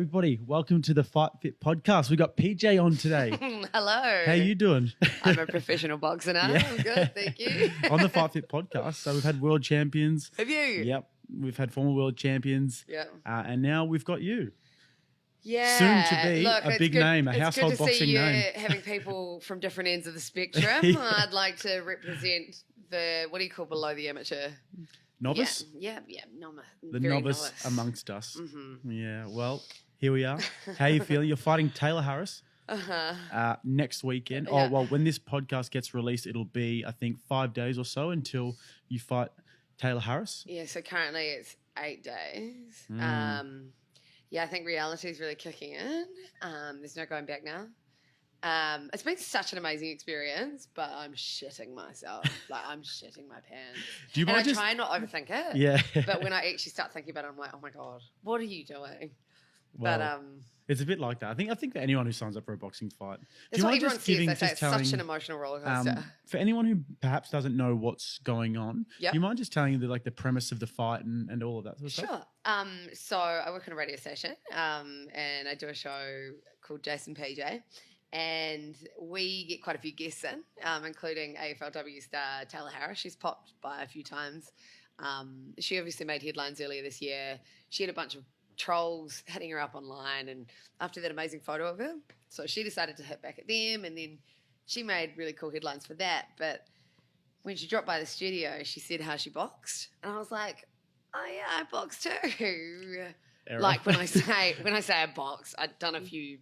everybody. Welcome to the FightFit Podcast. We got PJ on today. Hello. How you doing? I'm a professional boxer now. Yeah. I'm good, thank you. On the FightFit Podcast. So we've had world champions. Have you? Yep. We've had former world champions. Yeah. And now we've got you. Yeah. Soon to be a big name, a household boxing It's good to see name. you having people from different ends of the spectrum. Yeah. I'd like to represent the, what do you call below the amateur? Novice? Yeah. The Very novice amongst us. Mm-hmm. Yeah. Well, here we are. How are you feeling? You're fighting Tayla Harris next weekend. Yeah. Oh, well, when this podcast gets released, it'll be, I think, 5 days or so until you fight Tayla Harris. Yeah, so currently it's 8 days. Yeah, I think reality is really kicking in. There's no going back now. It's been such an amazing experience, but I'm shitting myself. I'm shitting my pants. Do you mind I try not to overthink it. Yeah. But when I actually start thinking about it, I'm like, oh my God, what are you doing? Well, but it's a bit like that. I think for anyone who signs up for a boxing fight, that's what everyone says. They say it's such an emotional roller coaster. For anyone who perhaps doesn't know what's going on, Yep. do you mind just telling the premise of the fight and all of that sort of Sure. stuff? So I work on a radio station, and I do a show called Jase and PJ. And we get quite a few guests in, including AFLW star Tayla Harris. She's popped by a few times. She obviously made headlines earlier this year. She had a bunch of trolls hitting her up online, and after that amazing photo of her, so she decided to hit back at them, and then she made really cool headlines for that. But when she dropped by the studio, she said how she boxed, and I was like, oh yeah, I box too. Error. Like when I say I box, I'd done a few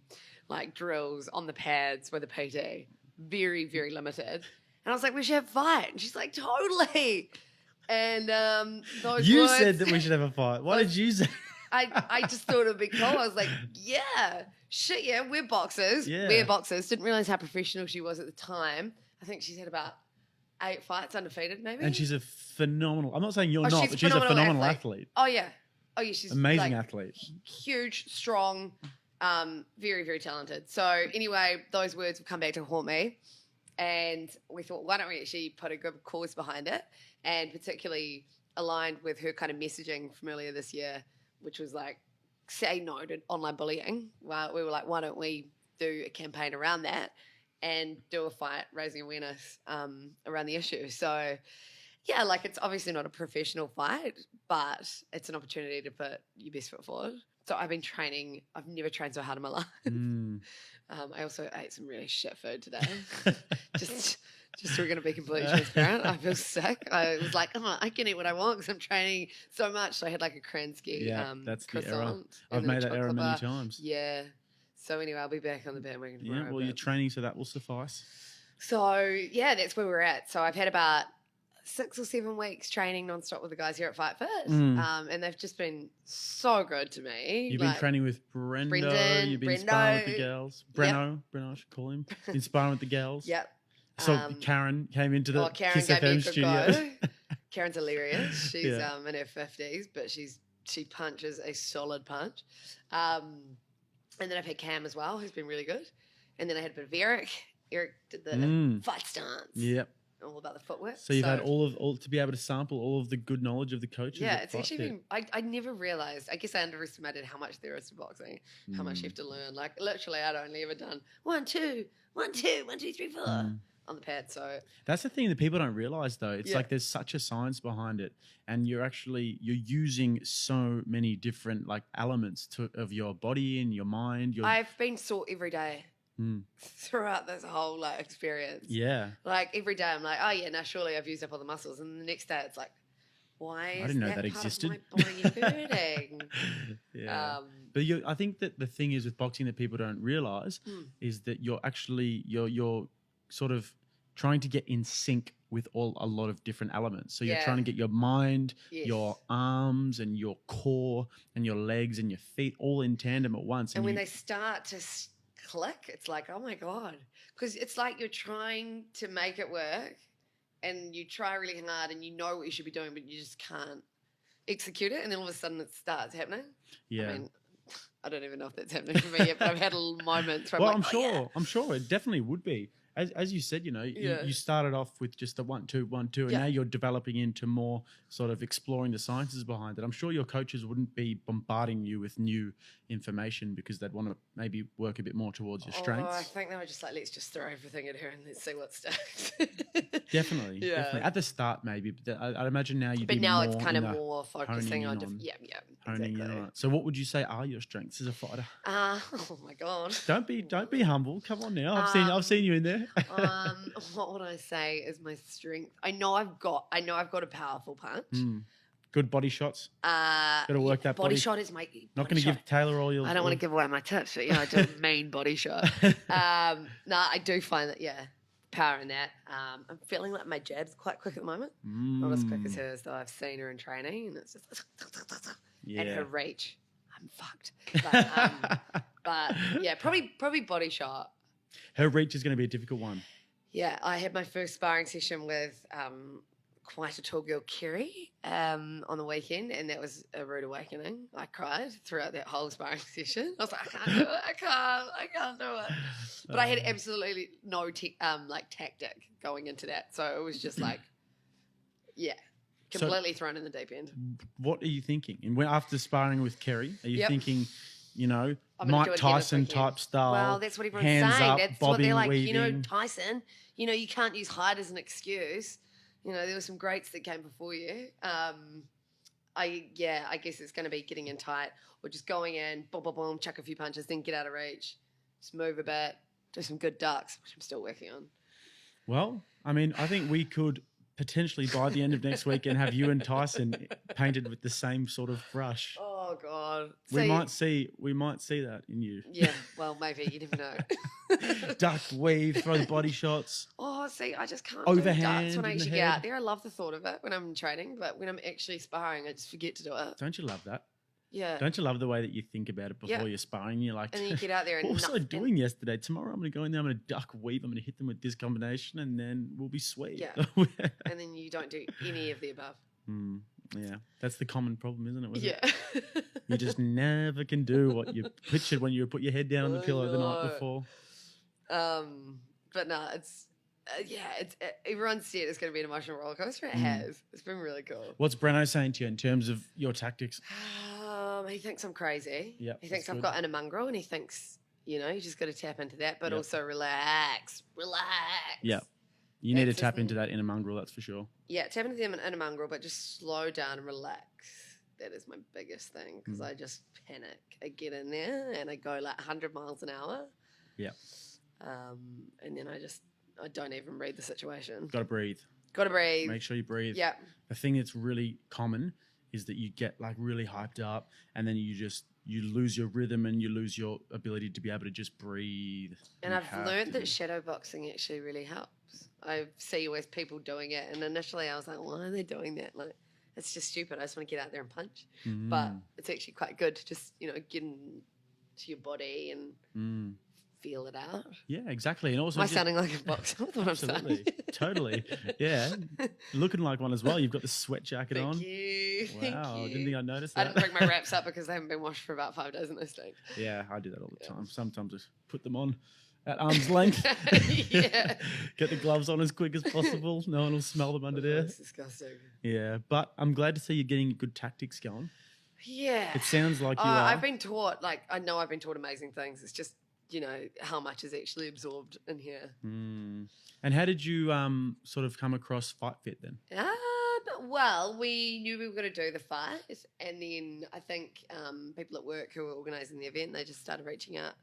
drills on the pads with a PT, very, very limited. And I was like, we should have a fight. And she's like, totally. And those You words, said that we should have a fight. What did you say? I just thought it would be cool. I was like, yeah, shit, yeah, we're boxers. Yeah. We're boxers. Didn't realize how professional she was at the time. I think she's had about 8 fights undefeated, maybe. And she's a phenomenal. I'm not saying you're not, she's but she's a phenomenal athlete. Oh yeah, she's Amazing athlete. huge, strong, very, very talented. So anyway, those words have come back to haunt me, and we thought, why don't we actually put a good cause behind it, and particularly aligned with her kind of messaging from earlier this year, which was like, say no to online bullying. Well, we were like, why don't we do a campaign around that and do a fight raising awareness around the issue. So yeah, it's obviously not a professional fight, but it's an opportunity to put your best foot forward. So I've been training. I've never trained so hard in my life. I also ate some really shit food today. just so we're going to be completely transparent. I feel sick. I was like, oh, I can eat what I want because I'm training so much. So I had a Kransky that's the error. croissant. I've made that error many times. Yeah. So anyway, I'll be back on the bandwagon tomorrow. Yeah, well, you're training, so that will suffice. So yeah, that's where we're at. So I've had about 6 or 7 weeks training nonstop with the guys here at FightFit, and they've just been so good to me. You've been training with Brendan, you've been sparring with the girls. Breno, I should call him. Been sparring with the girls. Yep. So Karen came into the Karen KIIS gave me a FM good studio. go. Karen's hilarious. She's in her 50s, but she punches a solid punch. And then I've had Cam as well, who's been really good. And then I had a bit of Eric. Eric did the fight stance. Yep. All about the footwork. So you've had all to be able to sample all of the good knowledge of the coaches. Yeah, it's actually been. I never realized. I guess I underestimated how much there is to boxing, how much you have to learn. Literally, I'd only ever done 1, 2, 1, 2, 1, 2, 3, 4 on the pad. So that's the thing that people don't realize, though. It's like there's such a science behind it, and you're using so many different elements of your body and your mind. I've been sore every day. Throughout this whole experience. Yeah. Every day I'm like, oh yeah, now surely I've used up all the muscles. And the next day it's like, why is I didn't know that that part existed. of my body hurting? Yeah. But I think that the thing is with boxing that people don't realize is that you're actually you're sort of trying to get in sync with a lot of different elements. So you're trying to get your mind, your arms and your core and your legs and your feet all in tandem at once. And when they start to click, it's like, oh my God. Because it's like you're trying to make it work and you try really hard and you know what you should be doing, but you just can't execute it. And then all of a sudden it starts happening. Yeah. I mean, I don't even know if that's happening for me yet, but I've had moments where I'm I'm like, sure it definitely would be. as you said, you started off with just the 1-2, 1-2, and now you're developing into more sort of exploring the sciences behind it. I'm sure your coaches wouldn't be bombarding you with new information because they'd want to maybe work a bit more towards your strengths. I think they were just like, let's just throw everything at her and let's see what sticks. Definitely. At the start, maybe, but I'd imagine now But now it's kind of more focusing on honing in on it. So, what would you say are your strengths as a fighter? Oh my god! Don't be humble. Come on now. I've seen you in there. What would I say is my strength? I know I've got a powerful punch. Good body shots. Got to work that body shot is my. Not going to give Tayla all your. I don't want to give away my tips, but I do a mean body shot. I do find that power in that. I'm feeling like my jab's quite quick at the moment. Not as quick as hers, though. I've seen her in training, and it's just and her reach. I'm fucked. But probably body shot. Her reach is going to be a difficult one. Yeah, I had my first sparring session with quite a tall girl, Kerry, on the weekend, and that was a rude awakening. I cried throughout that whole sparring session. I was like, I can't do it. I can't do it. But I had absolutely no tactic going into that, so it was just like, completely thrown in the deep end. What are you thinking? And after sparring with Kerry, are you thinking, Mike Tyson type style? Well, that's what everyone's hands saying. Up, that's bobbing, what they're like. weaving. Tyson. You can't use height as an excuse. There were some greats that came before you. I guess it's going to be getting in tight or just going in, boom, boom, boom, chuck a few punches, then get out of reach, just move a bit, do some good ducks, which I'm still working on. Well, I mean, I think we could potentially by the end of next week and have you and Tyson painted with the same sort of brush. Oh God, we might see that in you. Yeah, well, maybe you never know. Duck, weave, throw the body shots. Oh, see, I just can't overhand do ducks when I actually get out there. I love the thought of it when I'm training, but when I'm actually sparring, I just forget to do it. Don't you love that? Yeah. Don't you love the way that you think about it before you're sparring? You're like, and then you get out there and what was I doing yesterday? Tomorrow I'm going to go in there, I'm going to duck weave, I'm going to hit them with this combination, and then we'll be sweet. Yeah. And then you don't do any of the above. Yeah, that's the common problem, isn't it? Yeah. You just never can do what you pictured when you put your head down on the pillow the night before. But no, it's everyone said it's going to be an emotional roller coaster. It has. It's been really cool. What's Breno saying to you in terms of your tactics? He thinks I'm crazy. Yep, he thinks I've got inner mongrel, and he thinks you just got to tap into that, but also relax. Yeah. You need to tap into that inner mongrel, that's for sure. Yeah, tap into the inner mongrel, but just slow down and relax. That is my biggest thing because I just panic. I get in there and I go like 100 miles an hour. Yeah. And then I don't even read the situation. Got to breathe. Make sure you breathe. Yeah. The thing that's really common is that you get like really hyped up and then you lose your rhythm and you lose your ability to be able to just breathe. And I've learned that shadow boxing actually really helps. I see always people doing it, and initially I was like, why are they doing that? Like, it's just stupid. I just want to get out there and punch. But it's actually quite good to just, get into your body and feel it out. Yeah, exactly. And also, am I sounding like a boxer with what I'm saying? Totally. Yeah. Looking like one as well. You've got the sweat jacket on. Thank you. Wow. I didn't think I'd noticed that. I didn't bring my wraps up because they haven't been washed for about 5 days in this state. Yeah, I do that all the time. Sometimes I put them on at arm's length. Yeah. Get the gloves on as quick as possible. No one will smell them under there. That's disgusting. Yeah, but I'm glad to see you're getting good tactics going. Yeah. It sounds like you are. I've been taught, I know I've been taught amazing things. It's just, how much is actually absorbed in here. And how did you sort of come across FightFit then? Well, we knew we were going to do the fight, and then I think people at work who were organising the event, they just started reaching out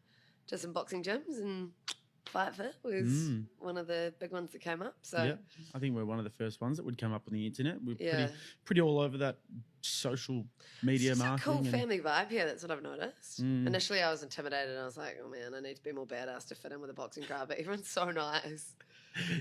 to some boxing gyms, and FightFit was one of the big ones that came up. So yeah, I think we're one of the first ones that would come up on the internet. We're pretty all over that social media marketing. It's a cool family vibe here. That's what I've noticed. Initially, I was intimidated. I was like, oh man, I need to be more badass to fit in with a boxing crowd. But everyone's so nice.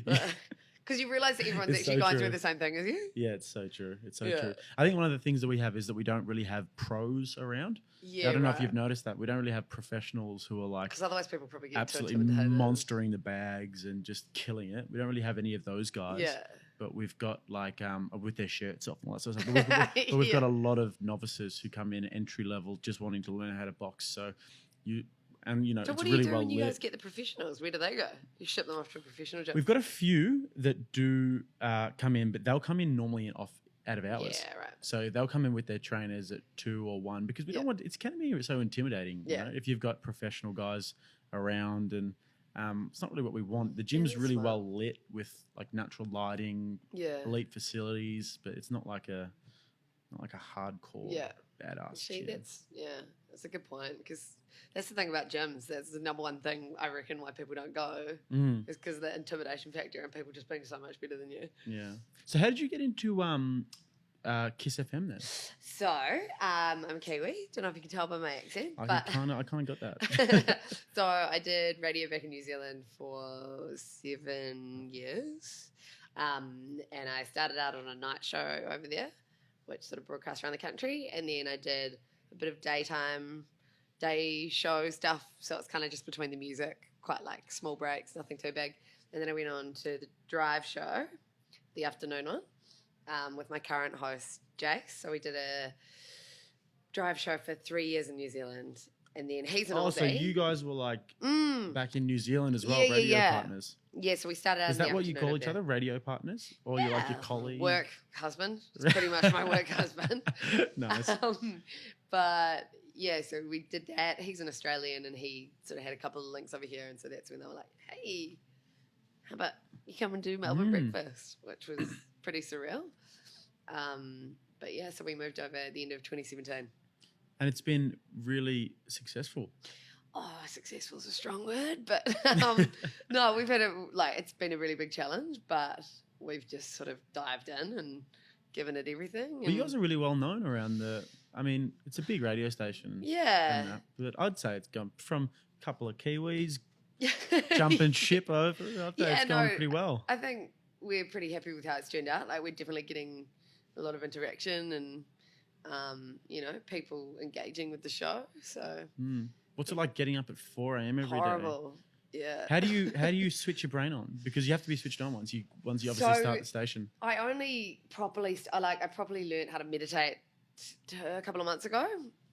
Because you realise that everyone's actually going through the same thing as you. Yeah, it's so true. It's so true. I think one of the things that we have is that we don't really have pros around. Yeah, I don't know if you've noticed that. We don't really have professionals who are like... Because otherwise people probably get absolutely monstering the bags and just killing it. We don't really have any of those guys. Yeah. But we've got like, with their shirts off and all that sort of stuff. But we've got a lot of novices who come in entry level just wanting to learn how to box. So and So it's what do really you do well when you lit. guys get the professionals? Where do they go? You ship them off to a professional gym? We've got a few that do come in, but they'll come in normally out of hours. Yeah, right. So they'll come in with their trainers at 2 or 1 because we don't want it can be so intimidating. If you've got professional guys around, and it's not really what we want. The gym's really well lit with like natural lighting, elite facilities, but it's not like a hardcore badass gym. That's a good point, because that's the thing about gyms. That's the number one thing I reckon why people don't go is because of the intimidation factor and people just being so much better than you. Yeah. So how did you get into KIIS FM then? So I'm Kiwi. Don't know if you can tell by my accent. I kind of got that. So I did radio back in New Zealand for 7 years, and I started out on a night show over there, which sort of broadcast around the country, and then I did a bit of day show stuff, so it's kind of just between the music, quite like small breaks, nothing too big. And then I went on to the drive show, the afternoon one, with my current host, Jase. So we did a drive show for 3 years in New Zealand, and then he's an Aussie. So you guys were like back in New Zealand as well, radio partners. Yeah, so we started out. Is that what you call each other, radio partners, or you're like your colleague? Work husband. It's pretty much my work husband. Nice. But yeah, so we did that. He's an Australian, and he sort of had a couple of links over here, and so that's when they were like, "Hey, how about you come and do Melbourne breakfast?" Which was pretty surreal. But yeah, so we moved over at the end of 2017. And it's been really successful. Oh, successful is a strong word, but no, we've had it's been a really big challenge, but we've just sort of dived in and given it everything. Well, you guys are really well known around it's a big radio station. Yeah. But I'd say it's gone from a couple of Kiwis jumping ship over. I'd say it's going pretty well. I think we're pretty happy with how it's turned out. Like, we're definitely getting a lot of interaction and, people engaging with the show. So what's it like getting up at 4 a.m. every day? Horrible. Yeah. How do you switch your brain on? Because you have to be switched on once you obviously start the station. I only properly learned how to meditate a couple of months ago,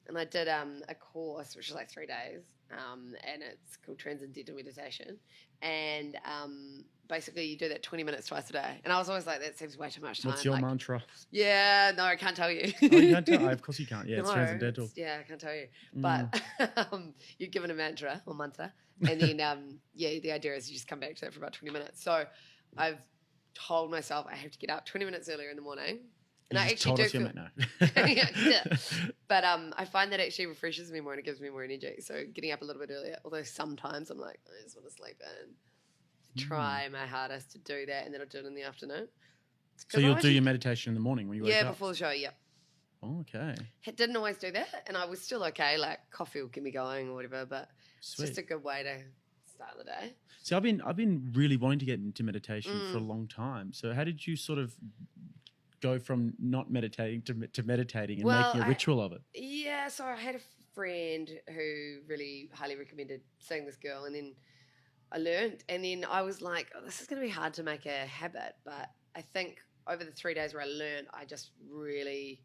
and I did a course which is like 3 days, and it's called Transcendental Meditation, and basically you do that 20 minutes twice a day. And I was always like, that seems way too much time. What's your mantra? Yeah, no, I can't tell you. Oh, you can't tell? Of course you can't. Yeah, it's transcendental. I can't tell you. But you're given a mantra or mantra. And then, the idea is you just come back to that for about 20 minutes. So I've told myself I have to get up 20 minutes earlier in the morning. And I actually do feel... But I find that actually refreshes me more and it gives me more energy. So getting up a little bit earlier, although sometimes I'm like, I just want to sleep in. Try my hardest to do that, and then I'll do it in the afternoon. So you'll do your meditation in the morning when you wake up? Yeah, before the show, yeah. Oh, okay. I didn't always do that, and I was still okay. Like, coffee will get me going or whatever, but it's just a good way to start the day. See, I've been really wanting to get into meditation for a long time. So how did you sort of go from not meditating to meditating and making a ritual of it? Yeah, so I had a friend who really highly recommended seeing this girl, and then I learned, and then I was like, this is going to be hard to make a habit, but I think over the 3 days where I learned, I just really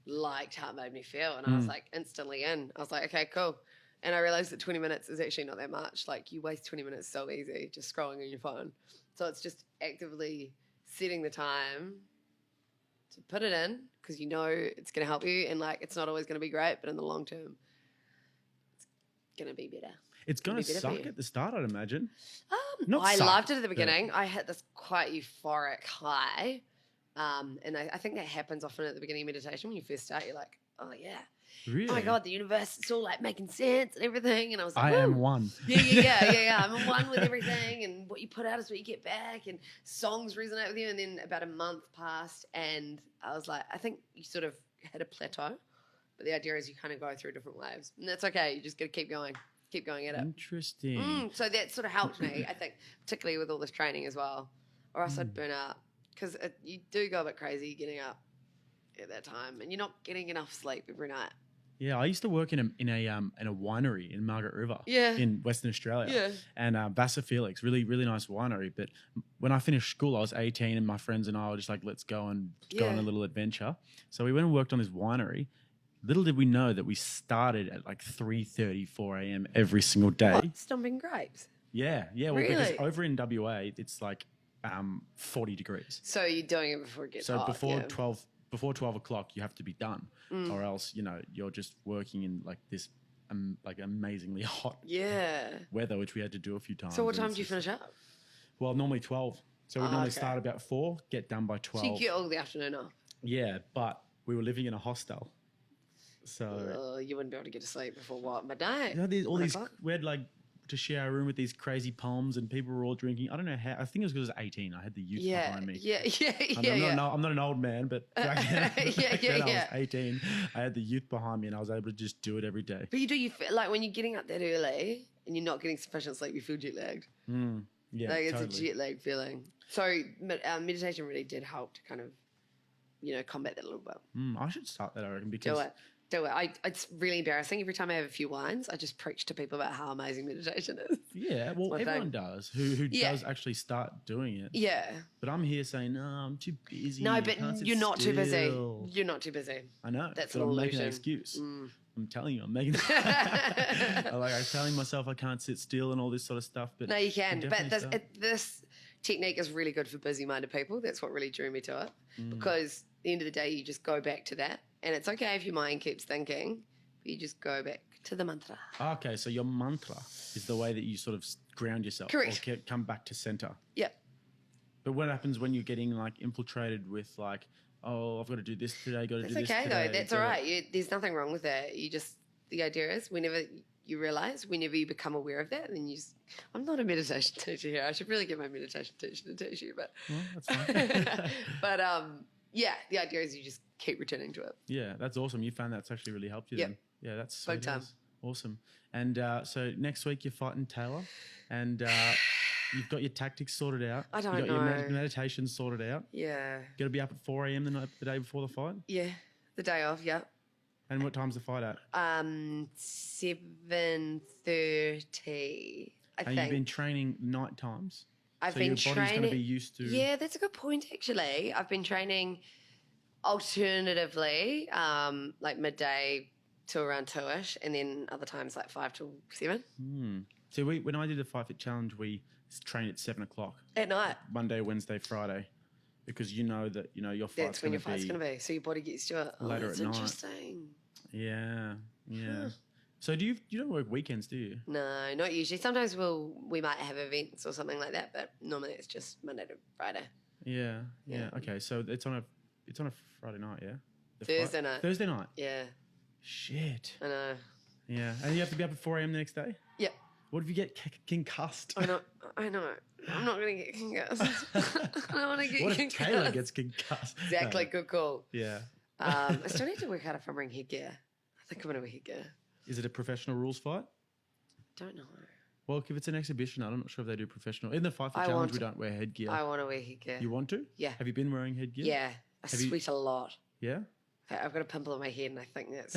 liked how it made me feel, and I was like instantly in. I was like, okay, cool. And I realized that 20 minutes is actually not that much. Like, you waste 20 minutes so easy just scrolling on your phone. So it's just actively setting the time to put it in, because you know it's going to help you, and like, it's not always going to be great, but in the long term, it's going to be better. It's going to suck at the start, I'd imagine. I loved it at the beginning. I hit this quite euphoric high. And I think that happens often at the beginning of meditation. When you first start, you're like, oh, yeah. Really? Oh, my God, the universe, it's all like making sense and everything. And I was like, I am one. Yeah. I'm one with everything. And what you put out is what you get back. And songs resonate with you. And then about a month passed. And I was like, I think you sort of hit a plateau. But the idea is you kind of go through different waves. And that's okay. You just got to keep going. Keep going at it. Interesting. So that sort of helped me, I think, particularly with all this training as well. Or else I'd burn out. Because you do go a bit crazy getting up at that time. And you're not getting enough sleep every night. Yeah, I used to work in a winery in Margaret River in Western Australia. Yeah. And Vassar Felix, really, really nice winery. But when I finished school, I was 18 and my friends and I were just like, let's go and go on a little adventure. So we went and worked on this winery. Little did we know that we started at like 3:30, 4 a.m. every single day. What? Stomping grapes? Yeah. Well, Really? because over in WA, it's like 40 degrees. So you're doing it before it gets So hot. before 12 o'clock, you have to be done, or else you're just working in like this like amazingly hot weather, which we had to do a few times. So what time do you finish up? Well, normally 12. So we normally start about 4, get done by 12. So you get all the afternoon off. Yeah, but we were living in a hostel, so you wouldn't be able to get to sleep before what? Midnight? We had like to share a room with these crazy palms, and people were all drinking. I don't know how. I think it was because I was 18. I had the youth behind me. I'm not an old man, but back then, I was 18. I had the youth behind me, and I was able to just do it every day. But you feel like when you're getting up that early and you're not getting sufficient sleep, you feel jet lagged. Yeah, like it's totally. a jet lag feeling. So meditation really did help to kind of, combat that a little bit. I should start that, I reckon, because Do it. It's really embarrassing. Every time I have a few wines, I just preach to people about how amazing meditation is. Yeah, well, everyone does who does actually start doing it. Yeah. But I'm here saying, no, I'm too busy. No, but you're not too busy. You're not too busy. I know. That's so an I'm illusion. making an excuse. I'm telling you, I'm making I'm telling myself I can't sit still and all this sort of stuff. But no, you can. But this technique is really good for busy-minded people. That's what really drew me to it. Because at the end of the day, you just go back to that. And it's okay if your mind keeps thinking, but you just go back to the mantra. Okay, so your mantra is the way that you sort of ground yourself. Correct. Or come back to center. Yep. But what happens when you're getting like infiltrated with like, oh, I've got to do this today, got to do this today. That's okay though. That's all right. There's nothing wrong with that. The idea is whenever you realise, whenever you become aware of that, then I'm not a meditation teacher here. I should really get my meditation teacher to teach you, but. Well, that's fine. But yeah, the idea is you just keep returning to it. Yeah, that's awesome. You found that's actually really helped you then. Yeah, that's sweet. Awesome. And so next week you're fighting Tayla, and you've got your tactics sorted out. I don't know. You got your meditation sorted out. Yeah. Got to be up at 4 a.m. the day before the fight? Yeah, the day of, yeah. And what time's the fight at? 7:30, I think. And you've been training night times? I've so been your body's going to be used to... Yeah, that's a good point, actually. I've been training alternatively, like midday to around 2-ish, and then other times like 5 till 7. So when I did the FightFit Challenge, we trained at 7 o'clock. At night? Monday, Wednesday, Friday. Because you know that, your fight's That's when your fight's going to be. So your body gets to it. Later at night. Interesting. Yeah. So you don't work weekends, do you? No, not usually. Sometimes we might have events or something like that, but normally it's just Monday to Friday. Yeah. Okay, so it's on a Friday night, yeah? Thursday night. Thursday night? Yeah. Shit. I know. Yeah, and you have to be up at 4 a.m. the next day? Yep. What if you get concussed? I know. I'm not going to get concussed. I don't want to get concussed. What if Tayla gets concussed? Exactly, good call. Yeah. I still need to work out if I'm wearing headgear. I think I'm going to wear headgear. Is it a professional rules fight? Don't know. Well, if it's an exhibition, I'm not sure if they do professional. In the FightFit Challenge, we don't wear headgear. I want to wear headgear. You want to? Yeah. Have you been wearing headgear? Yeah. I sweat a lot. Yeah? I've got a pimple on my head, and I think that's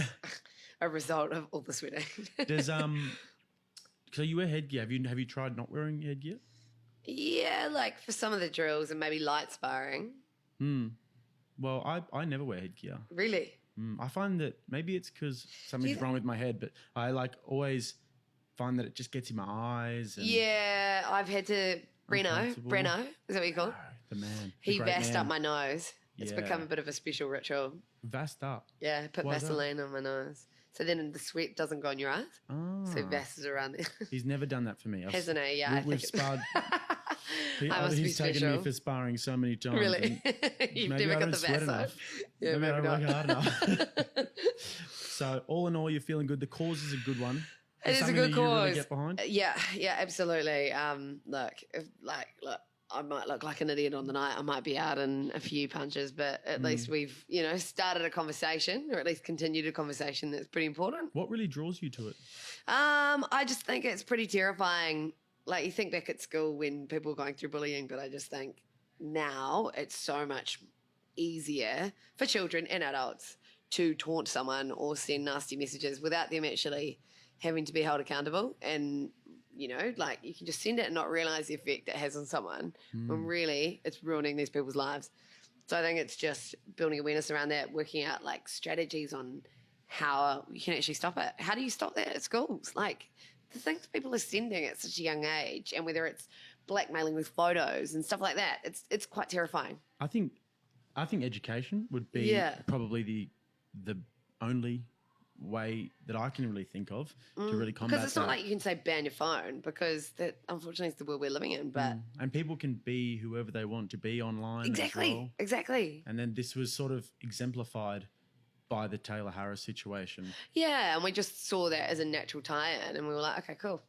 a result of all the sweating. There's so you wear headgear. Have you tried not wearing headgear? Yeah, like for some of the drills and maybe light sparring. Well, I never wear headgear. Really? I find that maybe it's because something's wrong with my head, but I always find that it just gets in my eyes. And yeah, I've had to Breno, is that what you call it? The man. He vassed up my nose. It's become a bit of a special ritual. Vassed up? Yeah, put Vaseline on my nose. So then the sweat doesn't go on your eyes. Oh. So Vass around there. He's never done that for me. Hasn't he? Yeah, we've sparred. He's taken me for sparring so many times. Really? You've never got the Vass enough. Yeah, maybe I don't work hard enough. So all in all, you're feeling good. The cause is a good one. It is a good cause. You really get behind? Yeah, absolutely. Look, I might look like an idiot on the night. I might be out in a few punches, but at least we've, started a conversation, or at least continued a conversation that's pretty important. What really draws you to it? I just think it's pretty terrifying. Like, you think back at school when people were going through bullying, but I just think now it's so much easier for children and adults to taunt someone or send nasty messages without them actually having to be held accountable. And you can just send it and not realise the effect it has on someone when really it's ruining these people's lives. So I think it's just building awareness around that, working out like strategies on how you can actually stop it. How do you stop that at schools? Like the things people are sending at such a young age, and whether it's blackmailing with photos and stuff like that, it's quite terrifying. I think education would be probably the only way that I can really think of to really combat that. Because it's not like you can say ban your phone, because that unfortunately is the world we're living in. But and people can be whoever they want to be online. Exactly. And then this was sort of exemplified by the Tayla Harris situation. Yeah, and we just saw that as a natural tie-in, and we were like, okay, cool,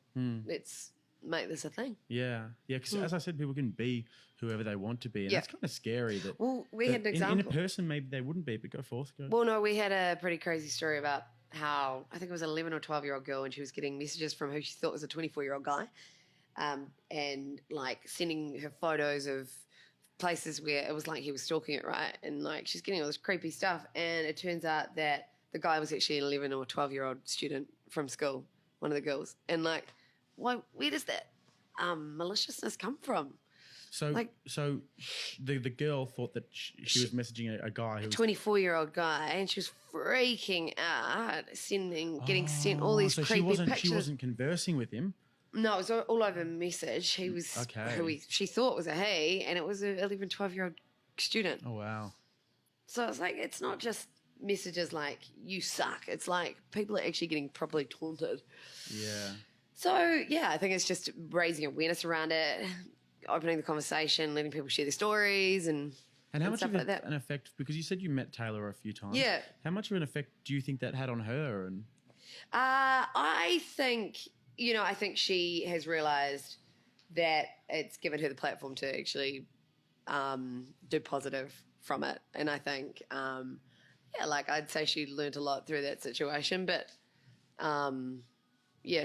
let's make this a thing. Yeah, because as I said, people can be whoever they want to be, and that's kind of scary. That we had an example. In a person, maybe they wouldn't be, but go forth. Well, no, we had a pretty crazy story about how I think it was an 11 or 12-year-old girl, and she was getting messages from who she thought was a 24-year-old guy, and like sending her photos of places where it was like he was stalking it, right? And like she's getting all this creepy stuff, and it turns out that the guy was actually an 11 or 12-year-old student from school, one of the girls. And like, where does that maliciousness come from? So the girl thought that she was messaging a guy who was 24-year-old guy, and she was freaking out, getting sent all these creepy pictures. She wasn't conversing with him. No, it was all over message. He was who she thought was a he, and it was an 11, 12-year-old student. Oh, wow. So it's like, it's not just messages like, you suck. It's like people are actually getting properly taunted. Yeah. So, yeah, I think it's just raising awareness around it, opening the conversation, letting people share their stories and how much stuff of like that. an effect, because you said you met Tayla a few times. Yeah. How much of an effect do you think that had on her? And I think she has realised that it's given her the platform to actually do positive from it. And I think, like I'd say she learned a lot through that situation. But,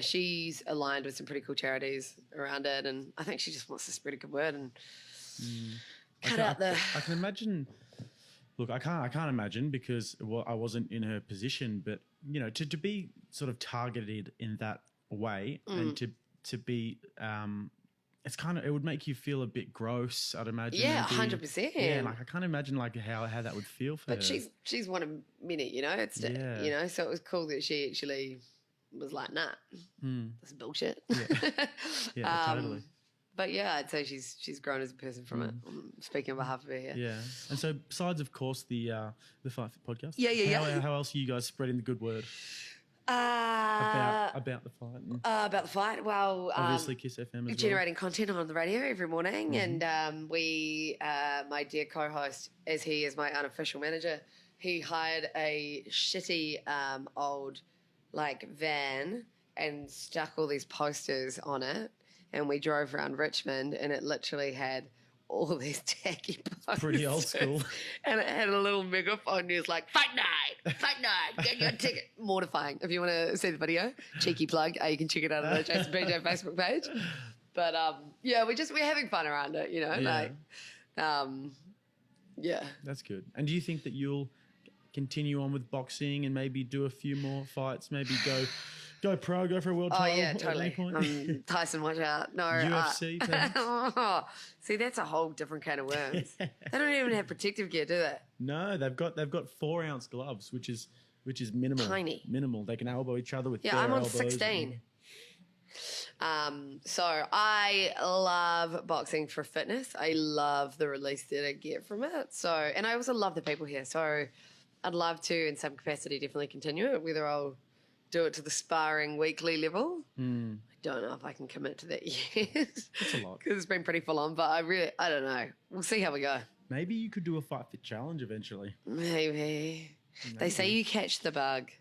she's aligned with some pretty cool charities around it. And I think she just wants to spread a good word and cut out the... I can imagine... Look, I can't imagine because I wasn't in her position, but, you know, to be sort of targeted in that way and to be it would make you feel a bit gross, I'd imagine. Yeah, 100%. Yeah, like I can't imagine like how that would feel for her. But she's one of many, you know. So it was cool that she actually was like, nah, this is bullshit. Yeah, totally. But yeah, I'd say she's grown as a person from it. I'm speaking on behalf of her here. Yeah, and so besides, of course, the FightFit podcast. Yeah. How else are you guys spreading the good word? About the fight. About the fight. Well, obviously KIIS FM as generating content on the radio every morning, and we, my dear co-host, as he is my unofficial manager, he hired a shitty old like van and stuck all these posters on it, and we drove around Richmond, and it literally had all these tacky posters. Pretty old school. And it had a little megaphone, and he was like, fight night, get your ticket. Mortifying. If you want to see the video, cheeky plug, you can check it out on the Jase and PJ Facebook page. But we're having fun around it, you know. That's good. And do you think that you'll continue on with boxing and maybe do a few more fights, maybe go pro, go for a world title? Oh, yeah, totally. Tyson, watch out. No. UFC, see, that's a whole different can of worms. They don't even have protective gear, do they? No, they've got 4-ounce gloves, which is minimal. Tiny. Minimal. They can elbow each other with their I'm on elbows 16. So I love boxing for fitness. I love the release that I get from it. So, and I also love the people here. So I'd love to, in some capacity, definitely continue it, whether I'll do it to the sparring weekly level. I don't know if I can commit to that yet. That's a lot. Because it's been pretty full on, but I don't know. We'll see how we go. Maybe you could do a FightFit challenge eventually. Maybe. They say you catch the bug.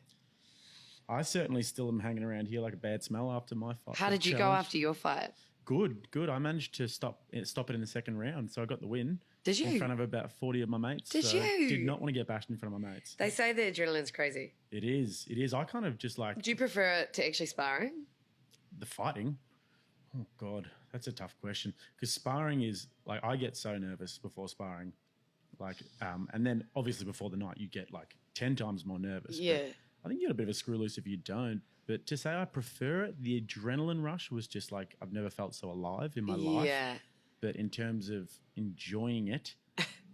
I certainly still am hanging around here like a bad smell after my fight. How did you go after your fight? Good. I managed to stop it in the second round, so I got the win. Did you? In front of about 40 of my mates. Did you? Did not want to get bashed in front of my mates. They say the adrenaline's crazy. It is. I kind of just like... Do you prefer it to actually sparring? The fighting? Oh, God. That's a tough question. Because sparring is... Like, I get so nervous before sparring. Like, and then, obviously, before the night, you get, like, 10 times more nervous. Yeah. But I think you get a bit of a screw loose if you don't. But to say I prefer it, the adrenaline rush was just like... I've never felt so alive in my life. Yeah. But in terms of enjoying it...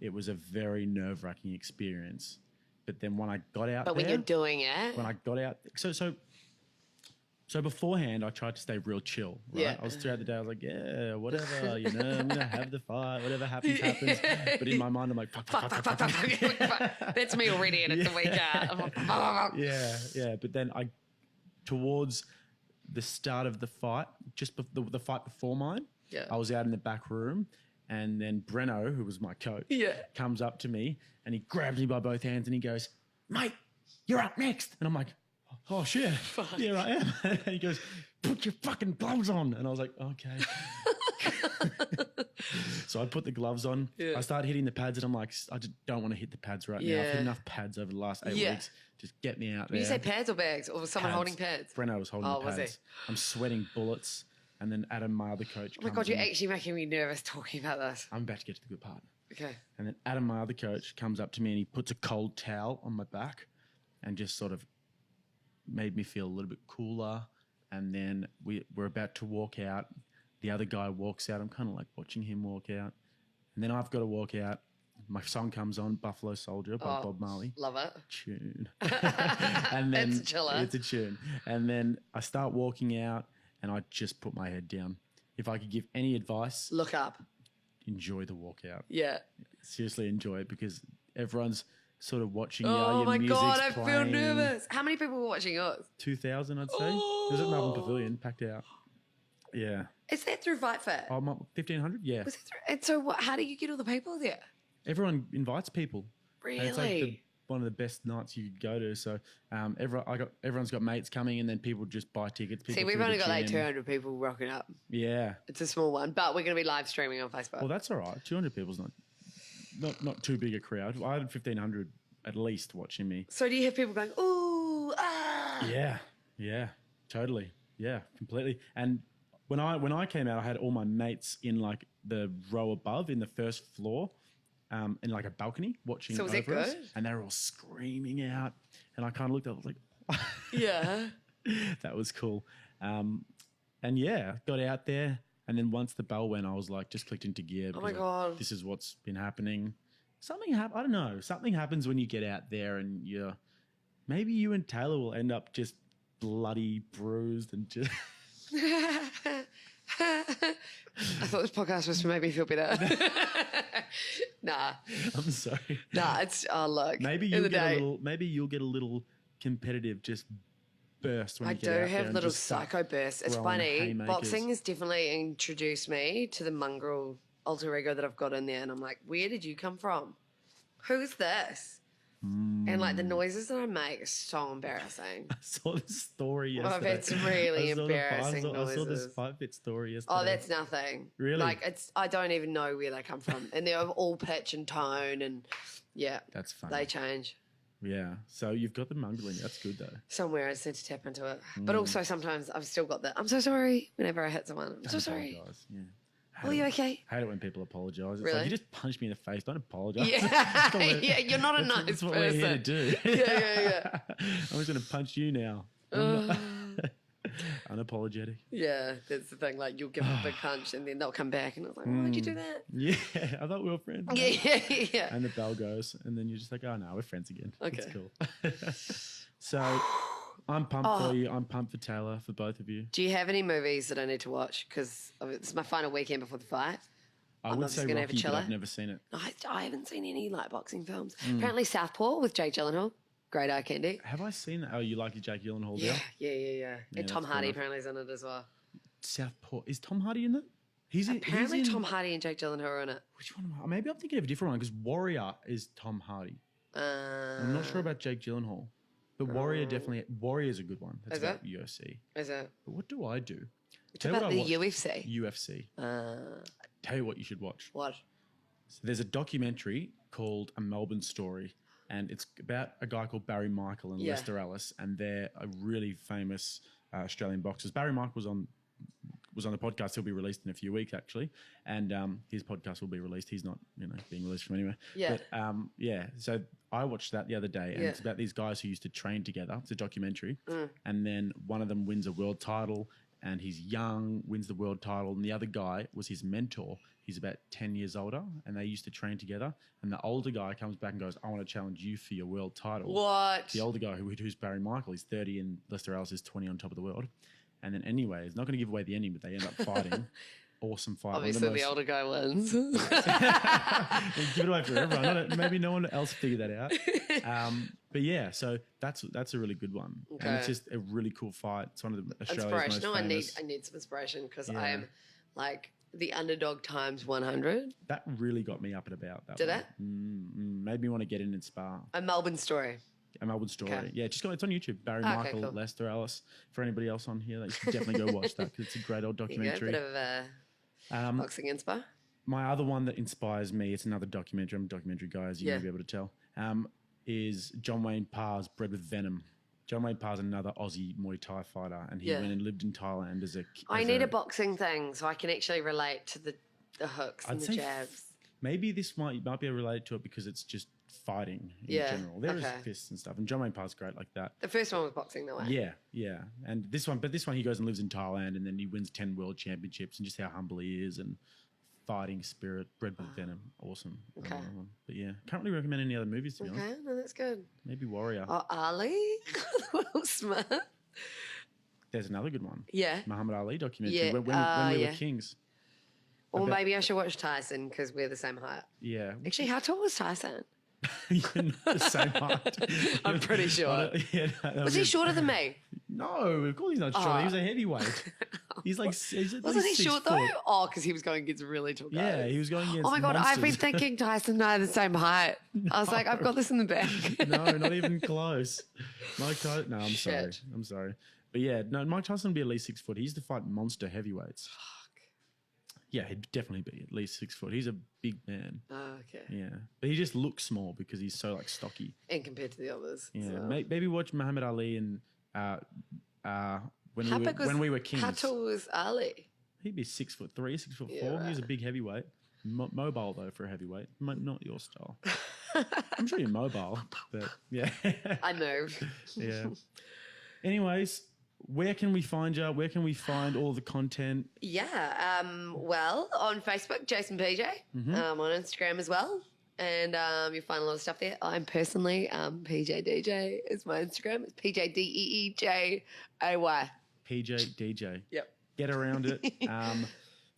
It was a very nerve-wracking experience But then when I got out But when you're doing it. when I got out, so beforehand, I tried to stay real chill, right? Yeah. I was throughout the day, I was like, yeah, whatever, I'm going to have the fight, whatever happens. But in my mind, I'm like, fuck. That's me already, and it's a week out. I'm like, fuck. Yeah. But then towards the start of the fight, just the fight before mine, I was out in the back room, and then Breno, who was my coach, comes up to me, and he grabs me by both hands, and he goes, mate, you're up next. And I'm like, oh, shit. Fuck. Yeah, I am. And he goes, put your fucking gloves on. And I was like, okay. So I put the gloves on. Yeah. I started hitting the pads, and I'm like, I just don't want to hit the pads right now. I've hit enough pads over the last 8 weeks. Just get me out there. Did you say pads or bags? Or was someone holding pads? Breno was holding the pads. Was he? I'm sweating bullets. And then Adam, my other coach, oh my God, you're actually making me nervous talking about this. I'm about to get to the good part. Okay. And then Adam, my other coach, comes up to me, and he puts a cold towel on my back and just sort of made me feel a little bit cooler. And then we're about to walk out. The other guy walks out. I'm kind of like watching him walk out. And then I've got to walk out. My song comes on, Buffalo Soldier by Bob Marley. Love it. Tune. And then it's a chiller. It's a tune. And then I start walking out, and I just put my head down. If I could give any advice, look up. Enjoy the walkout. Yeah. Seriously enjoy it, because everyone's sort of watching you. Oh my God, I playing. feel nervous. How many people were watching yours? 2,000, I'd say. It was at Melbourne Pavilion, packed out. Yeah. Is that through FightFit? 1,500, yeah. Was it through, and so how do you get all the people there? Everyone invites people. Really? And it's like one of the best nights you could go to. So everyone's got mates coming, and then people just buy tickets. See, we've only got like 200 people rocking up. Yeah. It's a small one, but we're going to be live streaming on Facebook. Well, that's all right. 200 people's not too big a crowd. I had 1,500 at least watching me. So do you have people going, ooh, ah? Yeah, totally. Yeah, completely. And when I came out, I had all my mates in like the row above in the first floor, in like a balcony watching over us, and they were all screaming out. And I kind of looked up, I was like, yeah, that was cool. And yeah, got out there. And then once the bell went, I was like, just clicked into gear. Oh my God. This is what's been happening. I don't know. Something happens when you get out there, and maybe you and Tayla will end up just bloody bruised and just. I thought this podcast was to make me feel better. Nah. I'm sorry. Nah, it's look. Maybe you'll get a little competitive just burst when you get out there. I do have little psycho bursts. It's funny. Haymakers. Boxing has definitely introduced me to the mongrel alter ego that I've got in there, and I'm like, where did you come from? Who's this? And like the noises that I make are so embarrassing. I saw this story yesterday. I've had some really embarrassing noises. I saw this FightFit story yesterday. Oh, that's nothing. Really? Like I don't even know where they come from, and they're all pitch and tone, and yeah, that's funny. They change. Yeah. So you've got the mongrel in you. That's good though. Somewhere I just need to tap into it, but also sometimes I've still got that. I'm so sorry whenever I hit someone. I'm so sorry. Yeah. Are you okay? I hate it when people apologise. It's really? like, you just punched me in the face. Don't apologise. Yeah, yeah, you're not a nice person. That's what we're here to do. Yeah. I'm just going to punch you now. Unapologetic. Yeah, that's the thing. Like, you'll give a big punch, and then they'll come back, and I was like, why'd you do that? Yeah, I thought we were friends. Yeah. And the bell goes, and then you're just like, oh, no, we're friends again. Okay. It's cool. So I'm pumped for you. I'm pumped for Tayla, for both of you. Do you have any movies that I need to watch? Because it's my final weekend before the fight. I would say Rocky, but I've never seen it. I haven't seen any like boxing films. Apparently Southpaw with Jake Gyllenhaal. Great eye candy. Have I seen that? Oh, you like your Jake Gyllenhaal? Yeah. And Tom Hardy apparently is in it as well. Southpaw. Is Tom Hardy in it? Apparently Tom Hardy and Jake Gyllenhaal are in it. Which one? Maybe I'm thinking of a different one, because Warrior is Tom Hardy. I'm not sure about Jake Gyllenhaal. But Warrior's a good one. That's about UFC. Is it? But what do I do? What about the UFC? UFC. Tell you what you should watch. What? So there's a documentary called A Melbourne Story, and it's about a guy called Barry Michael and Lester Ellis, and they're a really famous Australian boxers. Barry Michael was on the podcast. He'll be released in a few weeks, actually, and his podcast will be released. He's not, being released from anywhere. Yeah. But so I watched that the other day, and it's about these guys who used to train together. It's a documentary, and then one of them wins a world title, and he's young, wins the world title, and the other guy was his mentor. He's about 10 years older, and they used to train together. And the older guy comes back and goes, I want to challenge you for your world title. What? The older guy, who's Barry Michael, he's 30, and Lester Ellis is 20 on top of the world. And then anyway, it's not going to give away the ending, but they end up fighting. Awesome fight. Obviously, the older guy wins. Give it away for everyone. Maybe no one else figured that out. But yeah, so that's a really good one. Okay. And it's just a really cool fight. It's one of the Australia's most famous. I need some inspiration because I'm like the underdog times 100. That really got me up and about. Did one. it? Made me want to get in and spar. A Melbourne story. A Melbourne story. Okay. Yeah, it's on YouTube. Barry Michael, cool. Lester Ellis. For anybody else on here, you should definitely go watch that because it's a great old documentary. Bit of boxing inspo. My other one that inspires me, it's another documentary. I'm a documentary guy, as you may be able to tell, is John Wayne Parr's Bred with Venom. John Wayne Parr's another Aussie Muay Thai fighter, and he went and lived in Thailand as a... I need a boxing thing so I can actually relate to the hooks and the jabs. Maybe this might be related to it because it's just fighting in general. There is fists and stuff, and John Wayne Parr's great like that. The first one was boxing though, Yeah. And this one he goes and lives in Thailand, and then he wins 10 world championships, and just how humble he is and fighting spirit, Bred with Venom. Awesome. Okay. But yeah, can't really recommend any other movies to be honest. Okay, no, that's good. Maybe Warrior. Oh, Ali? Will Smith. There's another good one. Yeah. Muhammad Ali documentary. When we were kings. Or maybe I should watch Tyson because we're the same height. Yeah. Actually, how tall was Tyson? You're not the same height. I'm pretty sure. Was he shorter than me? No, of course he's not short. He was a heavyweight. He's like, wasn't he short though? Oh, because he was going against really tall guys. Yeah, he was going against. Oh my god, monsters. I've been thinking Tyson and I are the same height. No. I was like, I've got this in the bag. No, not even close. Mike Tyson. No, I'm sorry. But yeah, no, Mike Tyson would be at least 6 foot. He used to fight monster heavyweights. Yeah, he'd definitely be at least 6 foot. He's a big man. Oh, okay. Yeah, but he just looks small because he's so like stocky. And compared to the others. Yeah, so. Maybe watch Muhammad Ali and when we were kings. How tall was Ali? He'd be 6'3", 6'4". Yeah, He was a big heavyweight. Mobile though for a heavyweight, not your style. I'm sure you're mobile, but yeah. I moved. Yeah. Anyways. Where can we find you? Where can we find all the content? Yeah, well, on Facebook, Jase and PJ, on Instagram as well. And you'll find a lot of stuff there. I'm personally, PJ DJ is my Instagram. It's PJDEEJAY. PJ DJ. Yep. Get around it.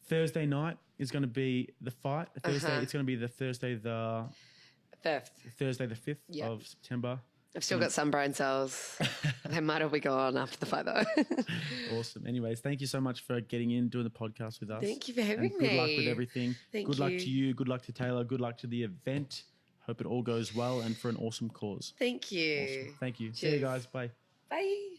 Thursday night is going to be the fight. Thursday, It's going to be the Thursday the 5th. Thursday the 5th of September. I've still got some brain cells. They might all be gone after the fight, though. Awesome. Anyways, thank you so much for getting in, doing the podcast with us. Thank you for having me. Good luck with everything. Good luck to you. Good luck to Tayla. Good luck to the event. Hope it all goes well and for an awesome cause. Thank you. Awesome. Thank you. Cheers. See you guys. Bye. Bye.